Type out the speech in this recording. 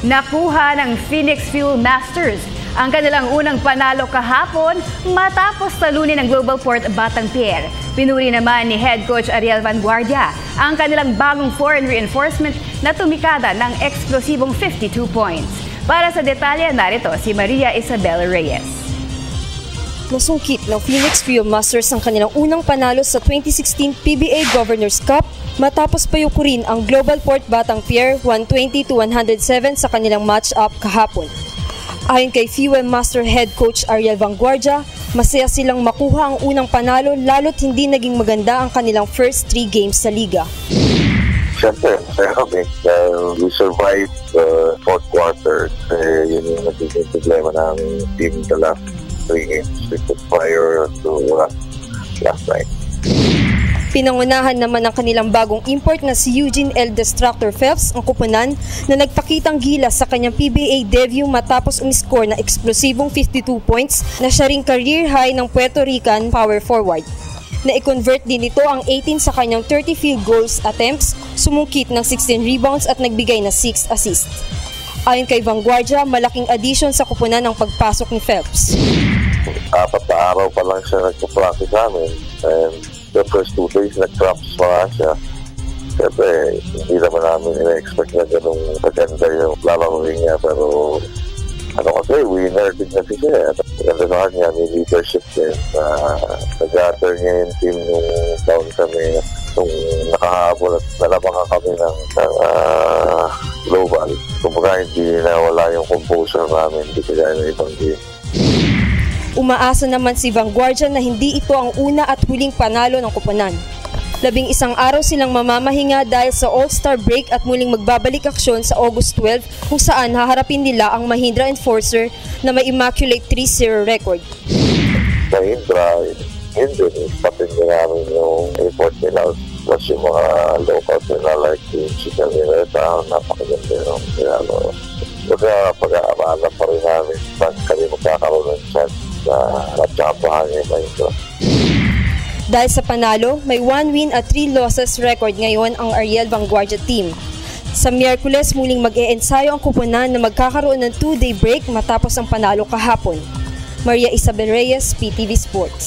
Nakuha ng Phoenix Fuel Masters ang kanilang unang panalo kahapon matapos talunin ng Global Port Batanguer. Pinuri naman ni Head Coach Ariel Vanguardia ang kanilang bagong foreign reinforcement na tumikada ng eksplosibong 52 points. Para sa detalye, narito si Maria Isabel Reyes. Nasungkit ng Phoenix Fuel Masters ang kanilang unang panalo sa 2016 PBA Governors Cup matapos payukurin ang Global Port Batanguer 120-107 sa kanilang match-up kahapon. Ayon kay Fuel Master Head Coach Ariel Vanguardia, masaya silang makuha ang unang panalo lalo't hindi naging maganda ang kanilang first 3 games sa liga. Siyempre, masaya kami dahil we survived the fourth quarter. Yun yung nagiging problema ng team the last 3 games prior to last night. Pinangunahan naman ng kanilang bagong import na si Eugene L. Destructor Phelps ang kupunan na nagpakitang gilas sa kanyang PBA debut matapos umiscore na eksplosibong 52 points na siya ring career high ng Puerto Rican power forward. Na-convert din ito ang 18 sa kanyang 30 field goals attempts, sumungkit ng 16 rebounds at nagbigay na 6 assists. Ayon kay Vanguardia, malaking addition sa kupunan ng pagpasok ni Phelps. 4 na araw pa lang siya nagpa-practice namin and the first 2 days nag-traps pa siya. Siyempre, hindi naman namin ina-expect na ganun maganda yung lalaroin niya, pero kasi, winner din kasi siya. Maganda sa kanya, may leadership din. Nag-gather niya yung team nung down kami, nung nakahabol at nalabangan kami ng global. Kumbaga, hindi na wala yung composure namin, hindi kaya ng ibang game. Umaasa naman si Vanguardia na hindi ito ang una at huling panalo ng kupunan. 11 araw silang mamamahinga dahil sa All-Star break at muling magbabalik aksyon sa August 12 kung saan haharapin nila ang Mahindra Enforcer na may immaculate 3-0 record. Mahindra, hindi patin nila namin yung report nila. Plus yung mga locals nila like yung Chica Mineta, napakaganda yung nilalo. Pag-aabala pa rin namin saan kami magkakaroon ng chance na natsapahan yung Mahindra. Dahil sa panalo, may 1 win at 3 losses record ngayon ang Ariel Vanguardia team. Sa Miyerkules, muling mag-e-ensayo ang kupunan na magkakaroon ng 2-day break matapos ang panalo kahapon. Maria Isabel Reyes, PTV Sports.